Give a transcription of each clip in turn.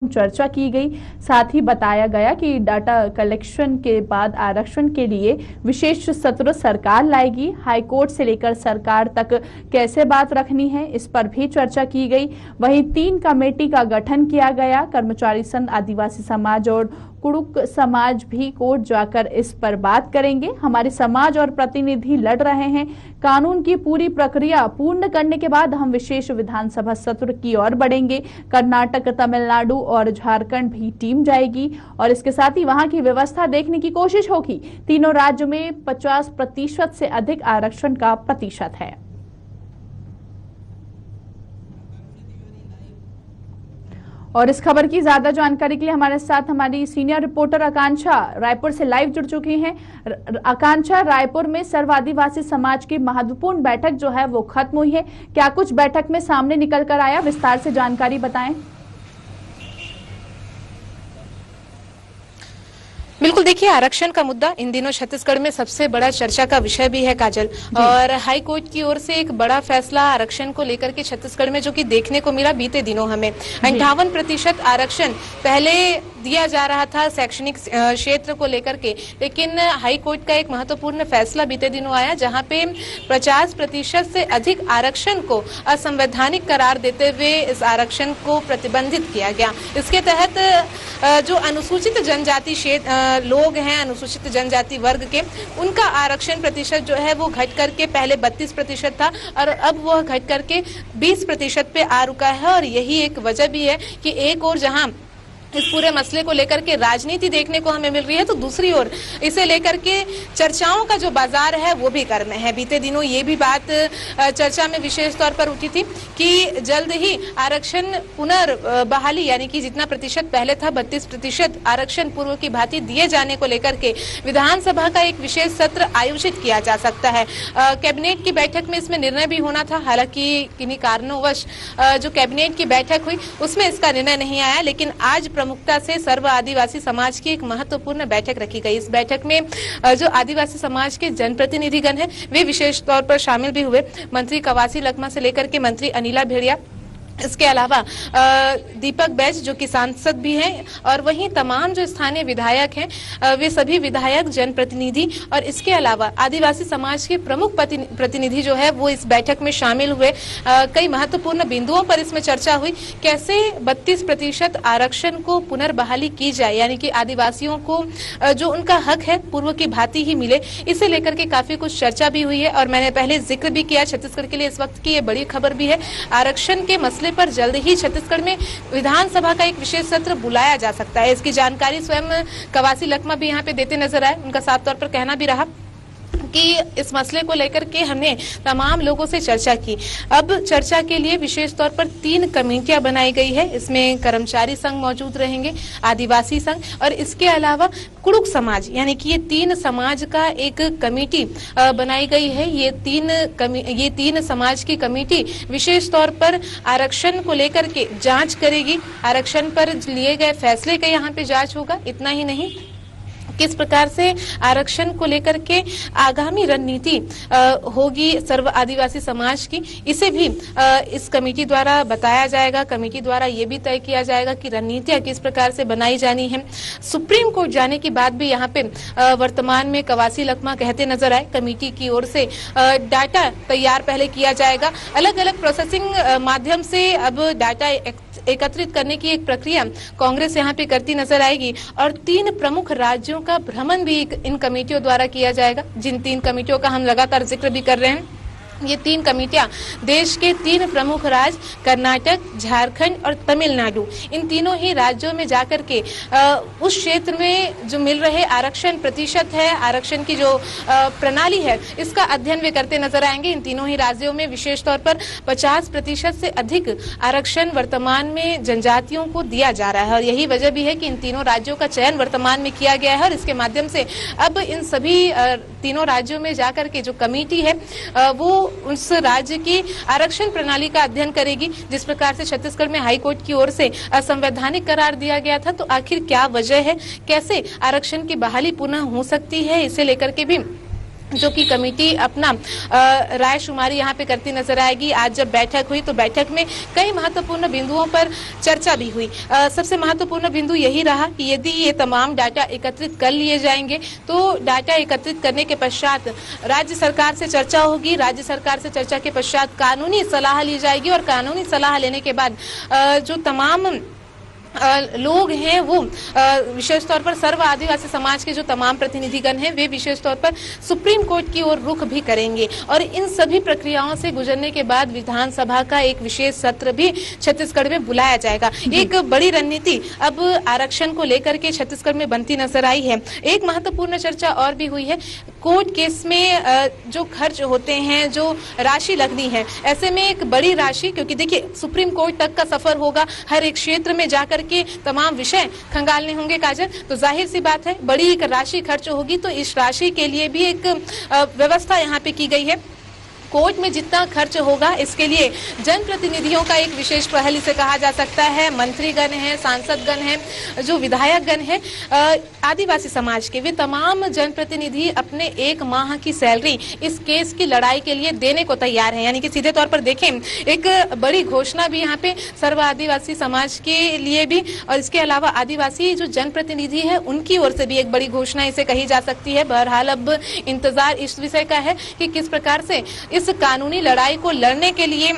चर्चा की गई। साथ ही बताया गया कि डाटा कलेक्शन के बाद आरक्षण के लिए विशेष सत्र सरकार लाएगी। हाईकोर्ट से लेकर सरकार तक कैसे बात रखनी है, इस पर भी चर्चा की गई। वहीं 3 कमेटी का गठन किया गया। कर्मचारी संघ, आदिवासी समाज और कुड़ुक समाज भी कोर्ट जाकर इस पर बात करेंगे। हमारे समाज और प्रतिनिधि लड़ रहे हैं। कानून की पूरी प्रक्रिया पूर्ण करने के बाद हम विशेष विधानसभा सत्र की ओर बढ़ेंगे। कर्नाटक, तमिलनाडु और झारखंड भी टीम जाएगी और इसके साथ ही वहां की व्यवस्था देखने की कोशिश होगी। तीनों राज्यों में 50% से अधिक आरक्षण का प्रतिशत है। और इस खबर की ज्यादा जानकारी के लिए हमारे साथ हमारी सीनियर रिपोर्टर आकांक्षा रायपुर से लाइव जुड़ चुकी हैं। आकांक्षा, रायपुर में सर्व आदिवासी समाज की महत्वपूर्ण बैठक जो है वो खत्म हुई है। क्या कुछ बैठक में सामने निकल कर आया, विस्तार से जानकारी बताएं। बिल्कुल, देखिए, आरक्षण का मुद्दा इन दिनों छत्तीसगढ़ में सबसे बड़ा चर्चा का विषय भी है काजल। और हाई कोर्ट की ओर से एक बड़ा फैसला आरक्षण को लेकर के छत्तीसगढ़ में जो कि देखने को मिला बीते दिनों हमें 58% आरक्षण पहले दिया जा रहा था शैक्षणिक क्षेत्र को लेकर के, लेकिन हाई कोर्ट का एक महत्वपूर्ण फैसला बीते दिनों आया जहां पे 50% से अधिक आरक्षण को असंवैधानिक करार देते हुए इस आरक्षण को प्रतिबंधित किया गया। इसके तहत जो अनुसूचित जनजाति लोग हैं, अनुसूचित जनजाति वर्ग के, उनका आरक्षण प्रतिशत जो है वो घट करके पहले 32% था और अब वह घट करके 20% पे आ रुका है। और यही एक वजह भी है कि एक और जहां इस पूरे मसले को लेकर के राजनीति देखने को हमें मिल रही है, तो दूसरी ओर इसे लेकर के चर्चाओं का जो बाजार है वो भी गर्म है। बीते दिनों ये भी बात चर्चा में विशेष तौर पर उठी थी कि जल्द ही आरक्षण पुनर्बहाली, यानी कि जितना प्रतिशत पहले था 32% आरक्षण पूर्व की भांति दिए जाने को लेकर के विधानसभा का एक विशेष सत्र आयोजित किया जा सकता है। कैबिनेट की बैठक में इसमें निर्णय भी होना था, हालांकि किन्हीं कारणोंवश जो कैबिनेट की बैठक हुई उसमें इसका निर्णय नहीं आया, लेकिन आज प्रमुखता से सर्व आदिवासी समाज की एक महत्वपूर्ण बैठक रखी गई। इस बैठक में जो आदिवासी समाज के जनप्रतिनिधिगण हैं वे विशेष तौर पर शामिल भी हुए। मंत्री कवासी लखमा से लेकर के मंत्री अनिला भेड़िया, इसके अलावा दीपक बैज जो कि सांसद भी हैं, और वहीं तमाम जो स्थानीय विधायक हैं वे सभी विधायक, जनप्रतिनिधि और इसके अलावा आदिवासी समाज के प्रमुख प्रतिनिधि जो है वो इस बैठक में शामिल हुए। कई महत्वपूर्ण बिंदुओं पर इसमें चर्चा हुई। कैसे 32% आरक्षण को पुनर्बहाली की जाए, यानी कि आदिवासियों को जो उनका हक है पूर्व की भांति ही मिले, इसे लेकर के काफी कुछ चर्चा भी हुई है। और मैंने पहले जिक्र भी किया, छत्तीसगढ़ के लिए इस वक्त की ये बड़ी खबर भी है। आरक्षण के मसले पर जल्द ही छत्तीसगढ़ में विधानसभा का एक विशेष सत्र बुलाया जा सकता है। इसकी जानकारी स्वयं कवासी लखमा भी यहाँ पे देते नजर आए। उनका साफ तौर पर कहना भी रहा कि इस मसले को लेकर के हमने तमाम लोगों से चर्चा की। अब चर्चा के लिए विशेष तौर पर 3 कमेटियां बनाई गई है। इसमें कर्मचारी संघ मौजूद रहेंगे, आदिवासी संघ और इसके अलावा कुड़ुक समाज, यानी कि ये 3 समाज का एक कमेटी बनाई गई है। ये 3 समाज की कमेटी विशेष तौर पर आरक्षण को लेकर के जांच करेगी। आरक्षण पर लिए गए फैसले का यहाँ पे जांच होगा। इतना ही नहीं, किस प्रकार से आरक्षण को लेकर के आगामी रणनीति होगी सर्व आदिवासी समाज की, इसे भी इस कमेटी द्वारा बताया जाएगा। कमेटी द्वारा ये भी तय किया जाएगा कि रणनीतियां किस प्रकार से बनाई जानी है। सुप्रीम कोर्ट जाने की बात भी यहाँ पे वर्तमान में कवासी लखमा कहते नजर आए। कमेटी की ओर से डाटा तैयार पहले किया जाएगा। अलग अलग प्रोसेसिंग माध्यम से अब डाटा एकत्रित करने की एक प्रक्रिया कांग्रेस यहाँ पे करती नजर आएगी। और 3 प्रमुख राज्यों का भ्रमण भी इन कमेटियों द्वारा किया जाएगा, जिन 3 कमेटियों का हम लगातार जिक्र भी कर रहे हैं। ये 3 कमेटियां देश के 3 प्रमुख राज्य कर्नाटक, झारखंड और तमिलनाडु, इन तीनों ही राज्यों में जाकर के उस क्षेत्र में जो मिल रहे आरक्षण प्रतिशत है, आरक्षण की जो प्रणाली है, इसका अध्ययन वे करते नजर आएंगे। इन तीनों ही राज्यों में विशेष तौर पर 50% से अधिक आरक्षण वर्तमान में जनजातियों को दिया जा रहा है और यही वजह भी है कि इन तीनों राज्यों का चयन वर्तमान में किया गया है। और इसके माध्यम से अब इन सभी तीनों राज्यों में जाकर के जो कमेटी है वो उस राज्य की आरक्षण प्रणाली का अध्ययन करेगी। जिस प्रकार से छत्तीसगढ़ में हाई कोर्ट की ओर से असंवैधानिक करार दिया गया था, तो आखिर क्या वजह है, कैसे आरक्षण की बहाली पुनः हो सकती है, इसे लेकर के भी जो कि कमेटी अपना रायशुमारी यहाँ पे करती नजर आएगी। आज जब बैठक हुई तो बैठक में कई महत्वपूर्ण बिंदुओं पर चर्चा भी हुई। सबसे महत्वपूर्ण बिंदु यही रहा कि यदि ये तमाम डाटा एकत्रित कर लिए जाएंगे तो डाटा एकत्रित करने के पश्चात राज्य सरकार से चर्चा होगी। राज्य सरकार से चर्चा के पश्चात कानूनी सलाह ली जाएगी और कानूनी सलाह लेने के बाद जो तमाम लोग हैं वो विशेष तौर पर सर्व आदिवासी समाज के जो तमाम प्रतिनिधिगण हैं वे विशेष तौर पर सुप्रीम कोर्ट की ओर रुख भी करेंगे और इन सभी प्रक्रियाओं से गुजरने के बाद विधानसभा का एक विशेष सत्र भी छत्तीसगढ़ में बुलाया जाएगा। एक बड़ी रणनीति अब आरक्षण को लेकर के छत्तीसगढ़ में बनती नजर आई है। एक महत्वपूर्ण चर्चा और भी हुई है, कोर्ट केस में जो खर्च होते हैं, जो राशि लगनी है, ऐसे में एक बड़ी राशि, क्योंकि देखिए सुप्रीम कोर्ट तक का सफर होगा, हर एक क्षेत्र में जाकर के तमाम विषय खंगालने होंगे काजल, तो जाहिर सी बात है बड़ी एक राशि खर्च होगी। तो इस राशि के लिए भी एक व्यवस्था यहाँ पे की गई है। कोर्ट में जितना खर्च होगा इसके लिए जनप्रतिनिधियों का एक विशेष पहल इसे कहा जा सकता है। मंत्रीगण हैं, सांसदगण हैं, जो विधायकगण हैं, आदिवासी समाज के, वे तमाम जनप्रतिनिधि अपने 1 माह की सैलरी इस केस की लड़ाई के लिए देने को तैयार हैं। यानी कि सीधे तौर पर देखें एक बड़ी घोषणा भी यहाँ पे सर्व आदिवासी समाज के लिए भी और इसके अलावा आदिवासी जो जनप्रतिनिधि है उनकी ओर से भी एक बड़ी घोषणा इसे कही जा सकती है। बहरहाल अब इंतजार इस विषय का है कि किस प्रकार से इस कानूनी लड़ाई को लड़ने के लिए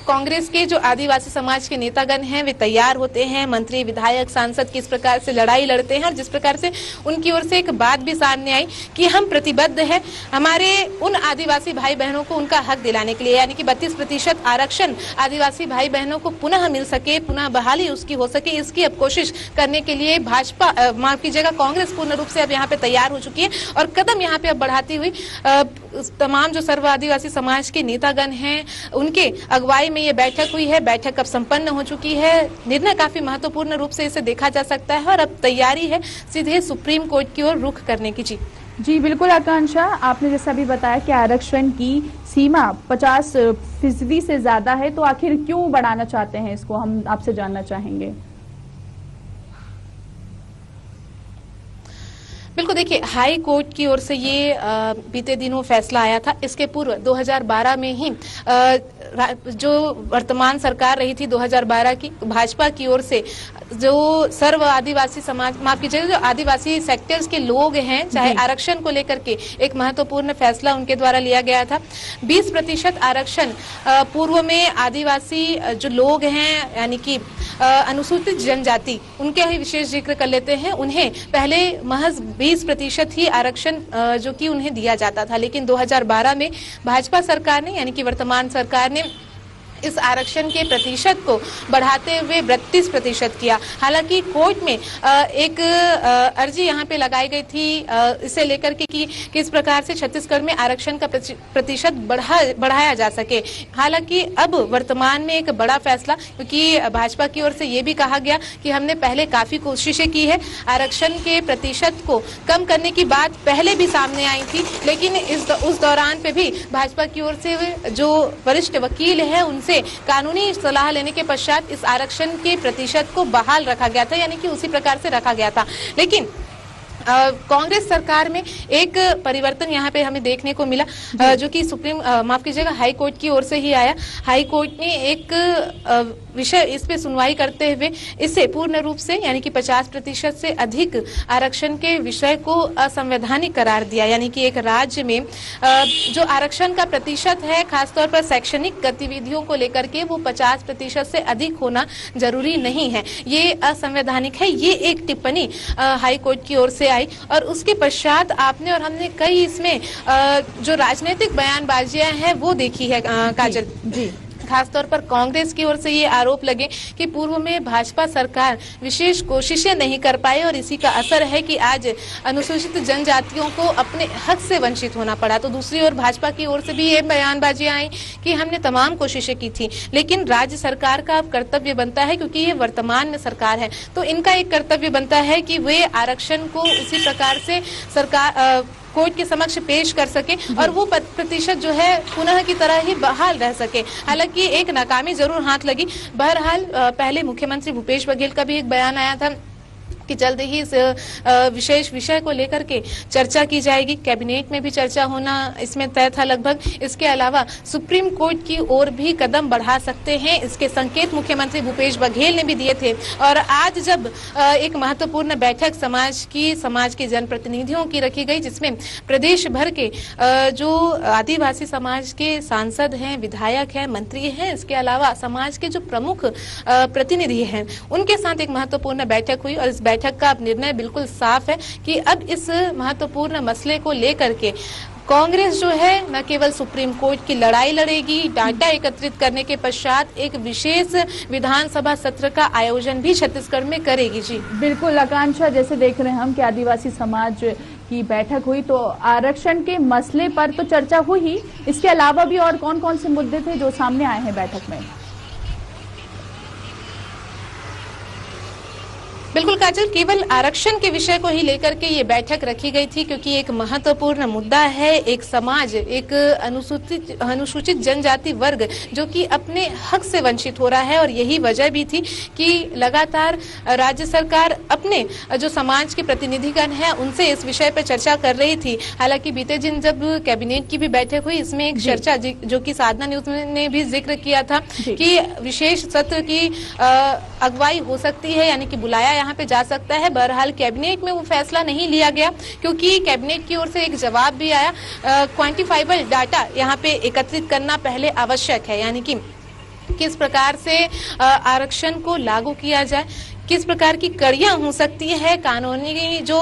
कांग्रेस के जो आदिवासी समाज के नेतागण हैं वे तैयार होते हैं। मंत्री, विधायक, सांसद किस प्रकार से लड़ाई लड़ते हैं और जिस प्रकार से उनकी ओर से एक बात भी सामने आई कि हम प्रतिबद्ध हैं हमारे उन आदिवासी भाई बहनों को उनका हक दिलाने के लिए, यानी कि 32% आरक्षण आदिवासी भाई बहनों को पुनः मिल सके, पुनः बहाली उसकी हो सके, इसकी अब कोशिश करने के लिए भाजपा, माफ कीजिएगा, कांग्रेस पूर्ण रूप से अब यहाँ पे तैयार हो चुकी है और कदम यहाँ पे अब बढ़ाती हुई तमाम जो सर्व आदिवासी समाज के नेतागण हैं उनके अगुवाई में ये बैठक हुई है। बैठक अब संपन्न हो चुकी है। निर्णय काफी महत्वपूर्ण रूप से इसे देखा जा सकता है और अब तैयारी है सीधे सुप्रीम कोर्ट की ओर रुख करने की। जी बिल्कुल आकांक्षा, आपने जैसा भी बताया कि आरक्षण की सीमा 50% से ज्यादा है, तो आखिर क्यों बढ़ाना चाहते हैं इसको, हम आपसे जानना चाहेंगे। बिल्कुल, देखिए हाई कोर्ट की ओर से ये बीते दिनों फैसला आया था। इसके पूर्व 2012 में ही जो वर्तमान सरकार रही थी 2012 की, भाजपा की ओर से जो सर्व आदिवासी समाज, माफ कीजिएगा, जो आदिवासी सेक्टर्स के लोग हैं, चाहे आरक्षण को लेकर के एक महत्वपूर्ण फैसला उनके द्वारा लिया गया था। 20% आरक्षण पूर्व में आदिवासी जो लोग हैं, यानी कि अनुसूचित जनजाति, उनके ही विशेष जिक्र कर लेते हैं, उन्हें पहले महज 20% ही आरक्षण जो कि उन्हें दिया जाता था। लेकिन 2012 में भाजपा सरकार ने, यानी कि वर्तमान सरकार ने इस आरक्षण के प्रतिशत को बढ़ाते हुए 32% किया। हालांकि कोर्ट में एक अर्जी यहाँ पे लगाई गई थी इसे लेकर के कि किस प्रकार से छत्तीसगढ़ में आरक्षण का प्रतिशत बढ़ाया जा सके। हालांकि अब वर्तमान में एक बड़ा फैसला, क्योंकि भाजपा की ओर से ये भी कहा गया कि हमने पहले काफी कोशिशें की है, आरक्षण के प्रतिशत को कम करने की बात पहले भी सामने आई थी, लेकिन उस दौरान पे भी भाजपा की ओर से जो वरिष्ठ वकील है उनसे कानूनी सलाह लेने के पश्चात इस आरक्षण के प्रतिशत को बहाल रखा गया था, यानी कि उसी प्रकार से रखा गया था। लेकिन कांग्रेस सरकार में एक परिवर्तन यहाँ पे हमें देखने को मिला, जो कि सुप्रीम, माफ कीजिएगा, हाई कोर्ट की ओर से ही आया। हाई कोर्ट ने एक विषय इस पे सुनवाई करते हुए इसे पूर्ण रूप से, यानी कि 50% से अधिक आरक्षण के विषय को असंवैधानिक करार दिया। यानी कि एक राज्य में जो आरक्षण का प्रतिशत है, खासतौर पर शैक्षणिक गतिविधियों को लेकर के, वो 50% से अधिक होना जरूरी नहीं है, ये असंवैधानिक है। ये एक टिप्पणी हाई कोर्ट की ओर से आई और उसके पश्चात आपने और हमने कई इसमें जो राजनीतिक बयानबाजियां हैं वो देखी है काजल जी। खासतौर पर कांग्रेस की ओर से ये आरोप लगे कि पूर्व में भाजपा सरकार विशेष कोशिशें नहीं कर पाई और इसी का असर है कि आज अनुसूचित जनजातियों को अपने हक से वंचित होना पड़ा। तो दूसरी ओर भाजपा की ओर से भी ये बयानबाजियां आई कि हमने तमाम कोशिशें की थी, लेकिन राज्य सरकार का अब कर्तव्य बनता है, क्योंकि ये वर्तमान में सरकार है, तो इनका एक कर्तव्य बनता है कि वे आरक्षण को उसी प्रकार से सरकार कोर्ट के समक्ष पेश कर सके और वो प्रतिशत जो है पुनः की तरह ही बहाल रह सके। हालांकि एक नाकामी जरूर हाथ लगी। बहरहाल पहले मुख्यमंत्री भूपेश बघेल का भी एक बयान आया था, कि जल्द ही इस विशेष विषय को लेकर के चर्चा की जाएगी। कैबिनेट में भी चर्चा होना इसमें तय था लगभग। इसके अलावा सुप्रीम कोर्ट की ओर भी कदम बढ़ा सकते हैं, इसके संकेत मुख्यमंत्री भूपेश बघेल ने भी दिए थे। और आज जब एक महत्वपूर्ण बैठक समाज के जनप्रतिनिधियों की रखी गई, जिसमें प्रदेश भर के जो आदिवासी समाज के सांसद हैं, विधायक हैं, मंत्री हैं, इसके अलावा समाज के जो प्रमुख प्रतिनिधि हैं, उनके साथ एक महत्वपूर्ण बैठक हुई। और इस बैठक का अब निर्णय बिल्कुल साफ है कि अब इस महत्वपूर्ण मसले को लेकर के कांग्रेस जो है न केवल सुप्रीम कोर्ट की लड़ाई लड़ेगी, डाटा एकत्रित करने के पश्चात एक विशेष विधानसभा सत्र का आयोजन भी छत्तीसगढ़ में करेगी। जी बिल्कुल आकांक्षा, जैसे देख रहे हैं हम कि आदिवासी समाज की बैठक हुई तो आरक्षण के मसले पर तो चर्चा हुई ही, इसके अलावा भी और कौन कौन से मुद्दे थे जो सामने आए हैं बैठक में? बिल्कुल काजल, केवल आरक्षण के विषय को ही लेकर के ये बैठक रखी गई थी, क्योंकि एक महत्वपूर्ण मुद्दा है। एक समाज, एक अनुसूचित जनजाति वर्ग जो कि अपने हक से वंचित हो रहा है, और यही वजह भी थी कि लगातार राज्य सरकार अपने जो समाज के प्रतिनिधिगण हैं उनसे इस विषय पर चर्चा कर रही थी। हालांकि बीते दिन जब कैबिनेट की भी बैठक हुई, इसमें एक चर्चा जो कि साधना न्यूज ने भी जिक्र किया था कि विशेष सत्र की अगुवाई हो सकती है, यानी कि बुलाया यहाँ पे जा सकता है। बहरहाल कैबिनेट में वो फैसला नहीं लिया गया, क्योंकि कैबिनेट की ओर से एक जवाब भी आया, क्वांटिफाइबल डाटा यहाँ पे एकत्रित करना पहले आवश्यक है, यानी कि किस प्रकार से आरक्षण को लागू किया जाए, किस प्रकार की कड़ियां हो सकती है, कानूनी जो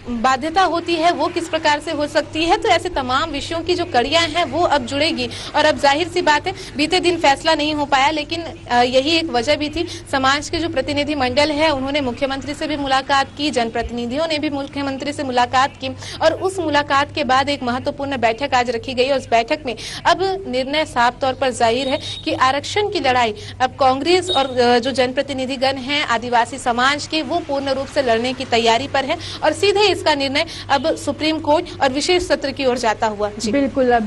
बाध्यता होती है वो किस प्रकार से हो सकती है। तो ऐसे तमाम विषयों की जो कड़ियां हैं वो अब जुड़ेगी। और अब जाहिर सी बात है, बीते दिन फैसला नहीं हो पाया, लेकिन यही एक वजह भी थी। समाज के जो प्रतिनिधि मंडल है उन्होंने मुख्यमंत्री से भी मुलाकात की, जनप्रतिनिधियों ने भी मुख्यमंत्री से मुलाकात की, और उस मुलाकात के बाद एक महत्वपूर्ण बैठक आज रखी गई। और उस बैठक में अब निर्णय साफ तौर पर जाहिर है कि आरक्षण की लड़ाई अब कांग्रेस और जो जनप्रतिनिधिगण हैं आदिवासी समाज के, वो पूर्ण रूप से लड़ने की तैयारी पर है, और सीधे इसका निर्णय अब सुप्रीम कोर्ट और विशेष सत्र की ओर जाता हुआ। जी बिल्कुल, अब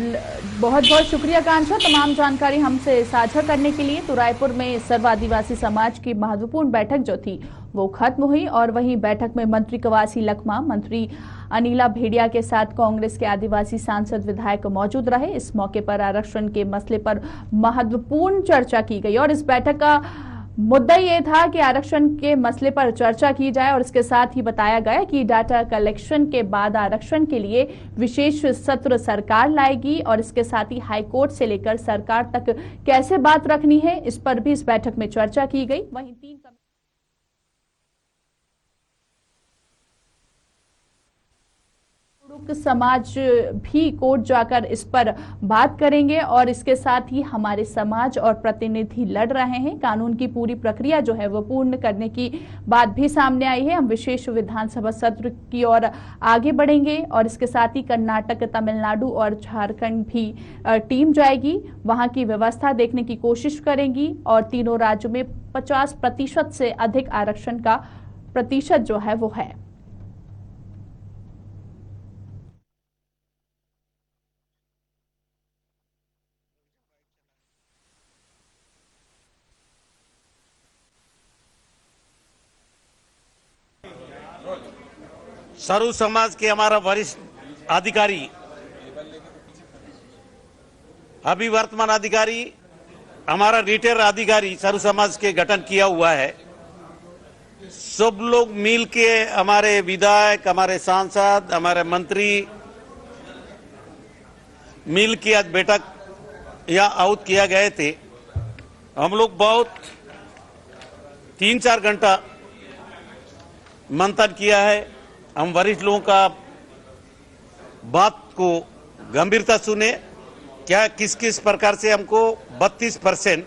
बहुत बहुत शुक्रिया कांक्षा, तमाम जानकारी हमसे साझा करने के लिए। तो रायपुर में सर्व आदिवासी समाज की महत्वपूर्ण बैठक जो थी वो खत्म हुई, और वहीं बैठक में मंत्री कवासी लखमा, मंत्री अनिला भेड़िया के साथ कांग्रेस के आदिवासी सांसद विधायक मौजूद रहे। इस मौके पर आरक्षण के मसले पर महत्वपूर्ण चर्चा की गई, और इस बैठक का मुद्दा ये था कि आरक्षण के मसले पर चर्चा की जाए, और इसके साथ ही बताया गया कि डाटा कलेक्शन के बाद आरक्षण के लिए विशेष सत्र सरकार लाएगी, और इसके साथ ही हाईकोर्ट से लेकर सरकार तक कैसे बात रखनी है इस पर भी इस बैठक में चर्चा की गई। वहीं 3 समाज भी कोर्ट जाकर इस पर बात करेंगे, और इसके साथ ही हमारे समाज और प्रतिनिधि लड़ रहे हैं। कानून की पूरी प्रक्रिया जो है वो पूर्ण करने की बात भी सामने आई है। हम विशेष विधानसभा सत्र की ओर आगे बढ़ेंगे, और इसके साथ ही कर्नाटक, तमिलनाडु और झारखंड भी टीम जाएगी, वहां की व्यवस्था देखने की कोशिश करेंगी, और तीनों राज्यों में 50% से अधिक आरक्षण का प्रतिशत जो है वो है। सरु समाज के हमारा वरिष्ठ अधिकारी, अभी वर्तमान अधिकारी, हमारा रिटायर अधिकारी सरु समाज के गठन किया हुआ है। सब लोग मिल के, हमारे विधायक, हमारे सांसद, हमारे मंत्री मिल के आज बैठक यहाँ आउट किया गए थे। हम लोग बहुत 3-4 घंटा मंथन किया है। हम वरिष्ठ लोगों का बात को गंभीरता सुने, क्या किस किस प्रकार से हमको 32%,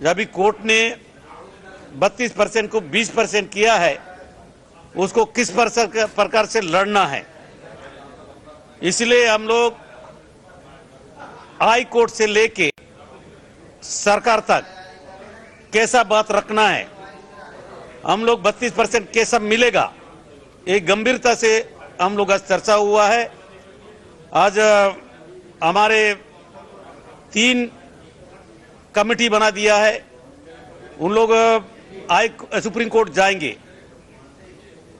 जब भी कोर्ट ने 32% को 20% किया है, उसको किस प्रकार से लड़ना है। इसलिए हम लोग हाई कोर्ट से लेके सरकार तक कैसा बात रखना है, हम लोग 32% कैसा मिलेगा, एक गंभीरता से हम लोग आज चर्चा हुआ है। आज हमारे 3 कमेटी बना दिया है। उन लोग सुप्रीम कोर्ट जाएंगे,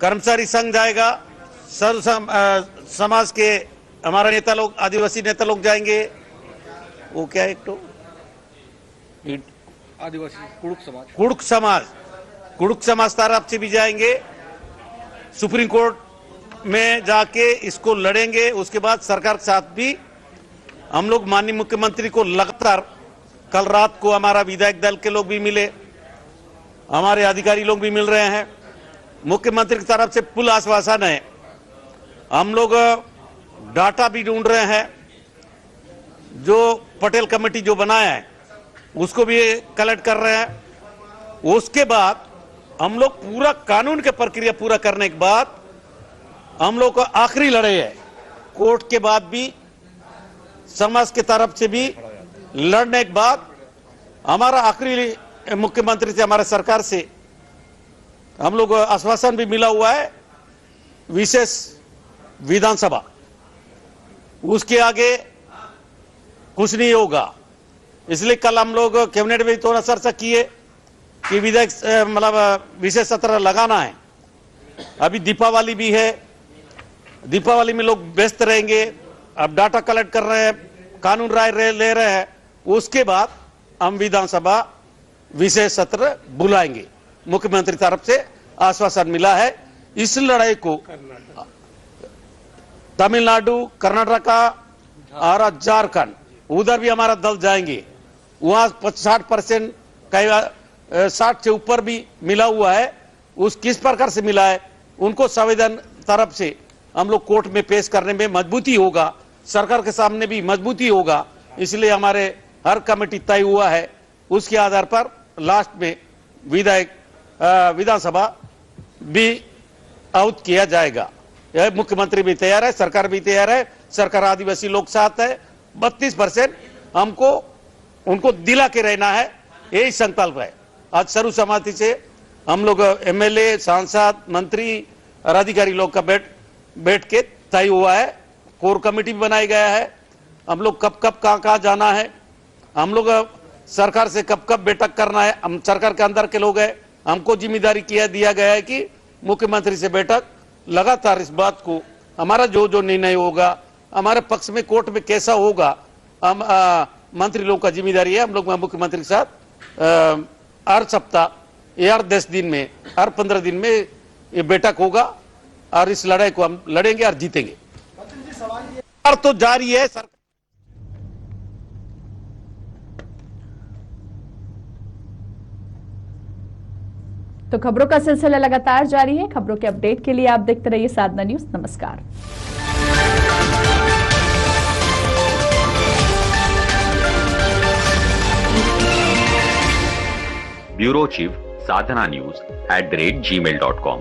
कर्मचारी संघ जाएगा, सर्व समाज के हमारे नेता लोग, आदिवासी नेता लोग जाएंगे। वो क्या है, एक तो आदिवासी कुड़ुक समाज तरफ से भी जाएंगे, सुप्रीम कोर्ट में जाके इसको लड़ेंगे। उसके बाद सरकार के साथ भी हम लोग माननीय मुख्यमंत्री को लगातार, कल रात को हमारा विधायक दल के लोग भी मिले, हमारे अधिकारी लोग भी मिल रहे हैं। मुख्यमंत्री की तरफ से फुल आश्वासन है। हम लोग डाटा भी ढूंढ रहे हैं, जो पटेल कमेटी जो बनाया है उसको भी कलेक्ट कर रहे हैं। उसके बाद हम लोग पूरा कानून के प्रक्रिया पूरा करने के बाद हम लोग को आखिरी लड़ाई है, कोर्ट के बाद भी समाज के तरफ से भी लड़ने के बाद हमारा आखिरी मुख्यमंत्री से, हमारे सरकार से हम लोग आश्वासन भी मिला हुआ है, विशेष विधानसभा, उसके आगे कुछ नहीं होगा। इसलिए कल हम लोग कैबिनेट में थोड़ा चर्चा किए कि विधायक मतलब विशेष सत्र लगाना है। अभी दीपावली भी है, दीपावली में लोग व्यस्त रहेंगे, अब डाटा कलेक्ट कर रहे हैं, कानून राय ले रहे हैं। उसके बाद हम विधानसभा विशेष सत्र बुलाएंगे। मुख्यमंत्री तरफ से आश्वासन मिला है। इस लड़ाई को तमिलनाडु, कर्नाटका और झारखंड, उधर भी हमारा दल जाएंगे। वहां 60% 60 से ऊपर भी मिला हुआ है। उस किस प्रकार से मिला है, उनको संविधान तरफ से हम लोग कोर्ट में पेश करने में मजबूती होगा, सरकार के सामने भी मजबूती होगा। इसलिए हमारे हर कमेटी तय हुआ है, उसके आधार पर लास्ट में विधानसभा भी आउट किया जाएगा। यह मुख्यमंत्री भी तैयार है, सरकार भी तैयार है, सरकार आदिवासी लोग साथ है। 32% हमको उनको दिला के रहना है, यही संकल्प है। आज सर्व समाधि से हम लोग एमएलए, सांसद, मंत्री और अधिकारी लोग का बैठ के तय हुआ है। कोर कमेटी भी बनाया गया है। हम लोग कब कहाँ जाना है, हम लोग सरकार से कब बैठक करना है, हम सरकार के अंदर के लोग हैं। हमको जिम्मेदारी दिया गया है कि मुख्यमंत्री से बैठक लगातार इस बात को, हमारा जो निर्णय होगा हमारे पक्ष में कोर्ट में कैसा होगा, हम मंत्री लोगों का जिम्मेदारी है। हम लोग मुख्यमंत्री के साथ हर सप्ताह, हर 10 दिन में, हर 15 दिन में ये बैठक होगा और इस लड़ाई को हम लड़ेंगे और जीतेंगे। तो जारी है सरकार। तो खबरों का सिलसिला लगातार जारी है। खबरों के अपडेट के लिए आप देखते रहिए साधना न्यूज। नमस्कार। ब्यूरो चीफ साधना न्यूज @gmail.com।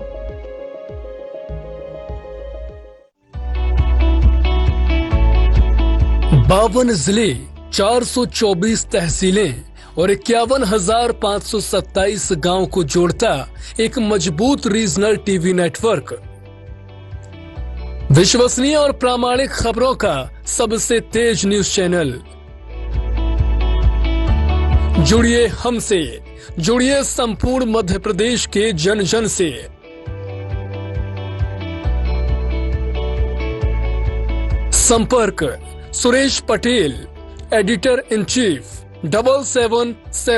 बावन जिले, 424 तहसीलें और 51,527 गांव को जोड़ता एक मजबूत रीजनल टीवी नेटवर्क। विश्वसनीय और प्रामाणिक खबरों का सबसे तेज न्यूज चैनल। जुड़िए हमसे, जुड़िए संपूर्ण मध्य प्रदेश के जन जन से। संपर्क Suresh Patel, editor in chief, 7777